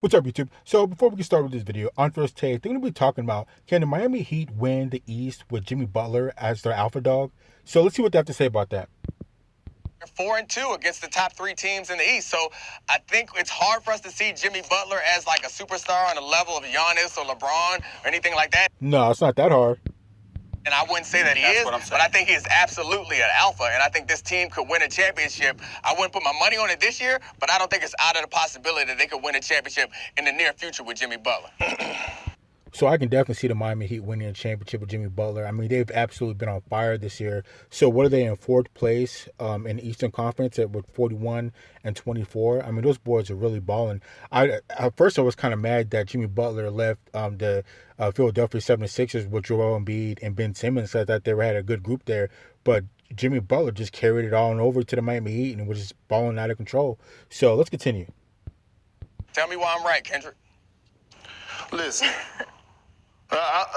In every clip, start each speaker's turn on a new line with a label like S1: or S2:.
S1: What's up, YouTube? So before we get started with this video, on first take, they're going to be talking about, can the Miami Heat win the East with Jimmy Butler as their alpha dog? So let's see what they have to say about that.
S2: They're 4-2 against the top three teams in the East. So I think it's hard for us to see Jimmy Butler as like a superstar on the level of Giannis or LeBron or anything like that.
S1: No, it's not that hard.
S2: And I wouldn't say that he is, but I think he is absolutely an alpha, and I think this team could win a championship. I wouldn't put my money on it this year, but I don't think it's out of the possibility that they could win a championship in the near future with Jimmy Butler.
S1: So I can definitely see the Miami Heat winning a championship with Jimmy Butler. I mean, they've absolutely been on fire this year. So what are they in fourth place in the Eastern Conference with 41-24? I mean, those boys are really balling. At first I was kind of mad that Jimmy Butler left the Philadelphia 76ers with Joel Embiid and Ben Simmons. I thought they had a good group there. But Jimmy Butler just carried it all over to the Miami Heat and was just balling out of control. So let's continue.
S2: Tell me why I'm right, Kendrick.
S3: Listen.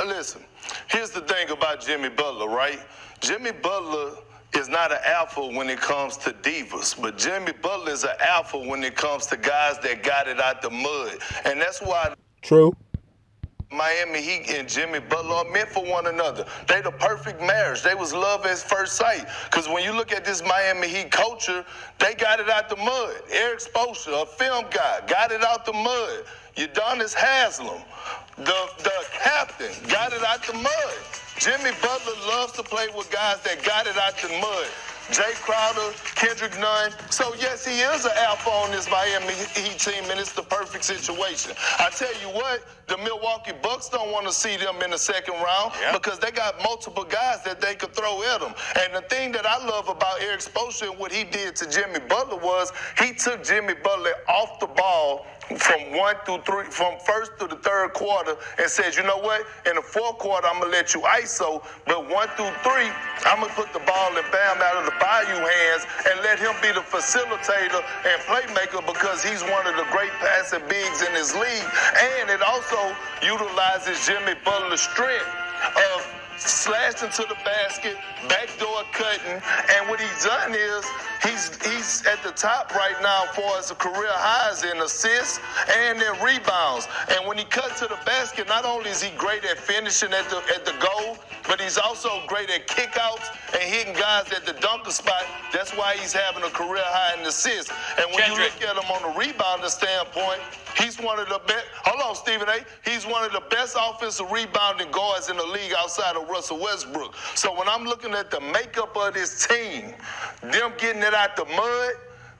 S3: Listen, here's the thing about Jimmy Butler, right? Jimmy Butler is not an alpha when it comes to divas, but Jimmy Butler is an alpha when it comes to guys that got it out the mud. And that's why
S1: True.
S3: Miami Heat and Jimmy Butler are meant for one another. They the perfect marriage. They was love at first sight. Because when you look at this Miami Heat culture, they got it out the mud. Eric Spoelstra, a film guy, got it out the mud. Udonis Haslem, the captain, got it out the mud. Jimmy Butler loves to play with guys that got it out the mud. Jay Crowder, Kendrick Nunn. So, yes, he is an alpha on this Miami Heat team, and it's the perfect situation. I tell you what, the Milwaukee Bucks don't want to see them in the second round because they got multiple guys that they could throw at them. And the thing that I love about Eric Spoelstra and what he did to Jimmy Butler was he took Jimmy Butler off the ball from 1 through 3, from first through the third quarter, and said, you know what? In the fourth quarter, I'm gonna let you ISO, but 1 through 3, I'm gonna put the ball and Bam out of the Bayou hands and let him be the facilitator and playmaker because he's one of the great passing bigs in this league. And it also utilizes Jimmy Butler's strength of slashing to the basket, backdoor cutting, and what he's done is he's at the top right now for his career highs in assists and in rebounds. And when he cuts to the basket, not only is he great at finishing at the goal, but he's also great at kickouts and hitting guys at the dunker spot. That's why he's having a career high in assists. And when you look at him on the rebounder standpoint, he's one of the best. Hold on, Stephen A. He's one of the best offensive rebounding guards in the league outside of Russell Westbrook. So when I'm looking at the makeup of this team, them getting it out the mud,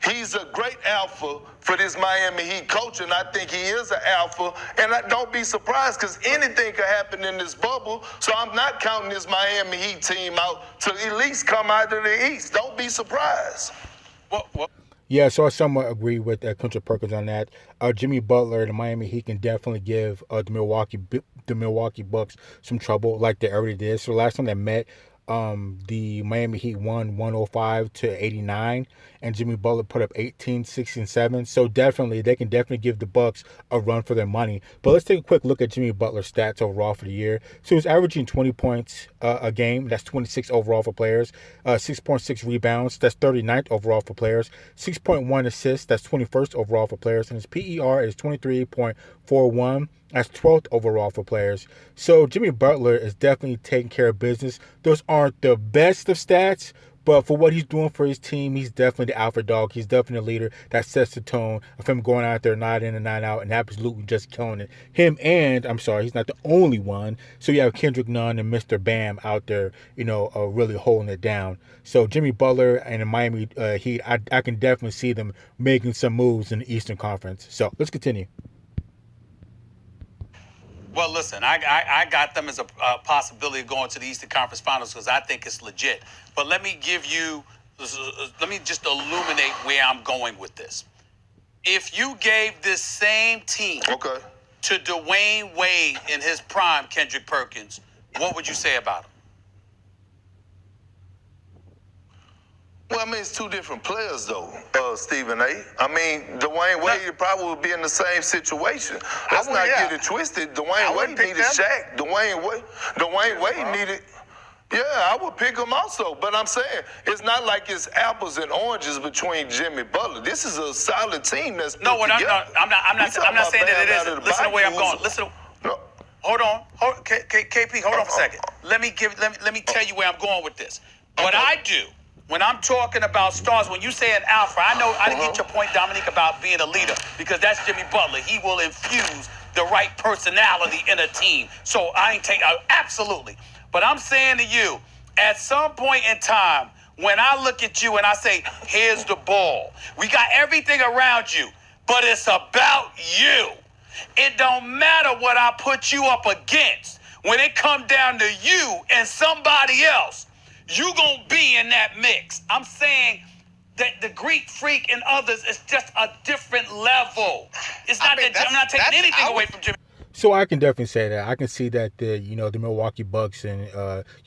S3: he's a great alpha for this Miami Heat coach, and I think he is an alpha. And don't be surprised because anything could happen in this bubble. So I'm not counting this Miami Heat team out to at least come out of the East. Don't be surprised.
S1: Yeah, so I somewhat agree with Kendrick Perkins on that. Jimmy Butler, the Miami Heat can definitely give the Milwaukee Bucks some trouble, like they already did. So last time they met, the Miami Heat won 105-89, and Jimmy Butler put up 18, 6, and 7. So definitely, they can definitely give the Bucks a run for their money. But let's take a quick look at Jimmy Butler's stats overall for the year. So he's averaging 20 points a game. That's 26 overall for players. 6.6 rebounds. That's 39th overall for players. 6.1 assists. That's 21st overall for players. And his PER is 23.41. That's 12th overall for players. So Jimmy Butler is definitely taking care of business. Those aren't the best of stats, but for what he's doing for his team, he's definitely the alpha dog. He's definitely a leader that sets the tone of him going out there night in and night out and absolutely just killing it. He's not the only one. So you have Kendrick Nunn and Mr. Bam out there, really holding it down. So Jimmy Butler and the Miami Heat, I can definitely see them making some moves in the Eastern Conference. So let's continue.
S4: Well, listen, I got them as a possibility of going to the Eastern Conference Finals because I think it's legit. But let me just illuminate where I'm going with this. If you gave this same team to Dwayne Wade in his prime, Kendrick Perkins, what would you say about him?
S3: Well, I mean, it's two different players, though, Stephen A. I mean, Dwayne Wade probably would be in the same situation. Let's not get it twisted. Dwayne Wade needed Shaq. Dwayne Wade needed... Yeah, I would pick him also, but I'm saying it's not like it's apples and oranges between Jimmy Butler. This is a solid team that's put
S4: No, what
S3: together.
S4: I'm not saying that it isn't. Listen to the way I'm going. Listen.
S3: No.
S4: Hold on. KP, hold on for a second. Let me tell you where I'm going with this. What I do when I'm talking about stars, when you say an alpha, I didn't get your point, Dominique, about being a leader, because that's Jimmy Butler. He will infuse the right personality in a team. So absolutely. But I'm saying to you, at some point in time, when I look at you and I say, here's the ball, we got everything around you, but it's about you. It don't matter what I put you up against. When it come down to you and somebody else, you gonna be in that mix. I'm saying that the Greek Freak and others is just a different level. It's not I'm not taking anything away from Jimmy.
S1: So I can definitely say that. I can see that the Milwaukee Bucks and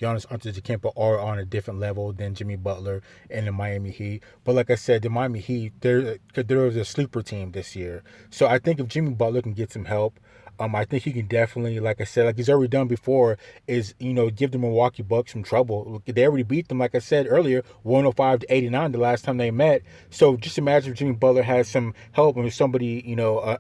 S1: Giannis Antetokounmpo are on a different level than Jimmy Butler and the Miami Heat. But like I said, the Miami Heat, they're a sleeper team this year. So I think if Jimmy Butler can get some help, I think he can definitely, like I said, like he's already done before, is give the Milwaukee Bucks some trouble. They already beat them, like I said earlier, 105-89 the last time they met. So just imagine if Jimmy Butler has some help and somebody,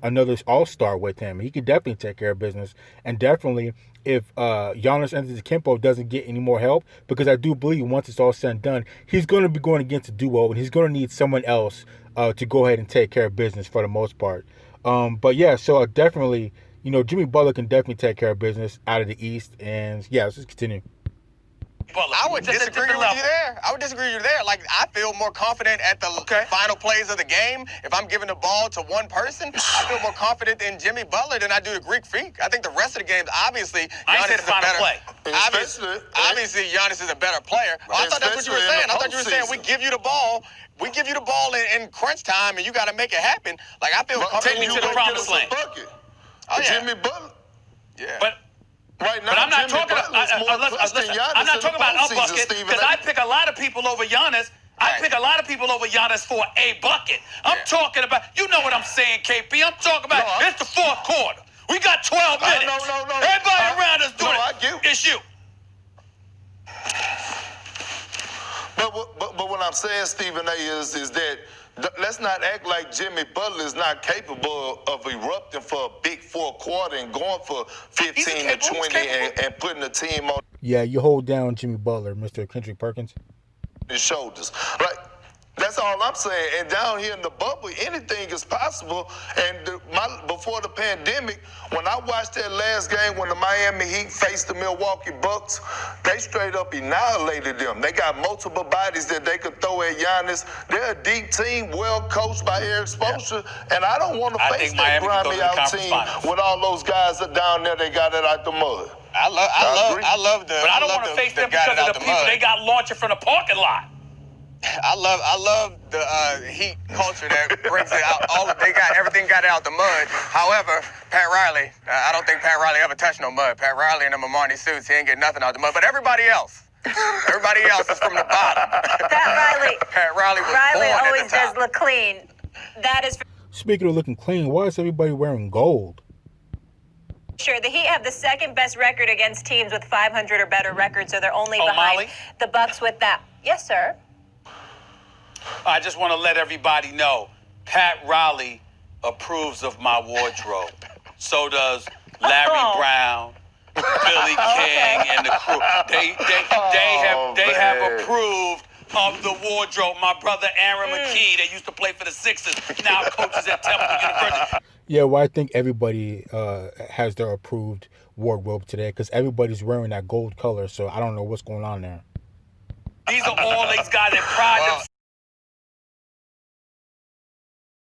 S1: another all-star with him. He could definitely take care of business. And definitely, if Giannis Antetokounmpo doesn't get any more help, because I do believe once it's all said and done, he's going to be going against a duo, and he's going to need someone else to go ahead and take care of business for the most part. But yeah, so definitely, Jimmy Butler can definitely take care of business out of the East. And yeah, let's just continue.
S2: I would disagree with you there. Like, I feel more confident at the final plays of the game. If I'm giving the ball to one person, I feel more confident in Jimmy Butler than I do the Greek Freak. I think the rest of the games, obviously, Giannis is a better play. Obviously, Giannis is a better player. I thought that's what you were saying. I thought you were saying we give you the ball. We give you the ball in crunch time, and you got to make it happen. Like, I feel
S4: take me to the promised land.
S3: Oh, yeah. Jimmy Butler.
S2: Yeah.
S3: Right now,
S4: but I'm not
S3: Jimmy
S4: talking about. I'm not talking about a bucket, because I pick a lot of people over Giannis. I pick a lot of people over Giannis for a bucket. I'm talking about. You know what I'm saying, KP? I'm talking about. It's the fourth quarter. We got 12 minutes.
S3: No.
S4: Everybody around us doing it. It's you.
S3: But what I'm saying, Stephen A, is that let's not act like Jimmy Butler is not capable of erupting for a big fourth quarter and going for 15 and 20 and putting the team on.
S1: Yeah, you hold down Jimmy Butler, Mr. Kendrick Perkins.
S3: His shoulders. Like, that's all I'm saying. And down here in the bubble, anything is possible. And before the pandemic, when I watched that last game when the Miami Heat faced the Milwaukee Bucks, they straight up annihilated them. They got multiple bodies that they could throw at Giannis. They're a deep team, well coached by Eric Spoelstra. Yeah. And I don't want to face that grimy out team with all those guys that down there they got it out the mud.
S2: I love the.
S4: But I don't want to face them because of the people they got launching from the parking lot.
S2: I love the Heat culture that brings it out. Everything got out the mud. However, Pat Riley, I don't think Pat Riley ever touched no mud. Pat Riley in the Armani suits, he ain't get nothing out the mud. But everybody else is from the bottom. Pat Riley was
S5: Riley
S2: born
S5: always
S2: at the top.
S5: does look clean. That is
S1: Speaking of looking clean, why is everybody wearing gold?
S5: sure. The Heat have the second best record against teams with 500 or better records, so they're only behind
S4: Molly?
S5: the Bucks with that. Yes, sir.
S4: I just want to let everybody know, Pat Riley approves of my wardrobe. So does Larry Brown, Billy King, and the crew. They have approved of the wardrobe. My brother Aaron McKee, that used to play for the Sixers, now coaches at Temple University.
S1: Yeah, well, I think everybody has their approved wardrobe today because everybody's wearing that gold color. So I don't know what's going on there.
S4: These are all these guys that pride themselves.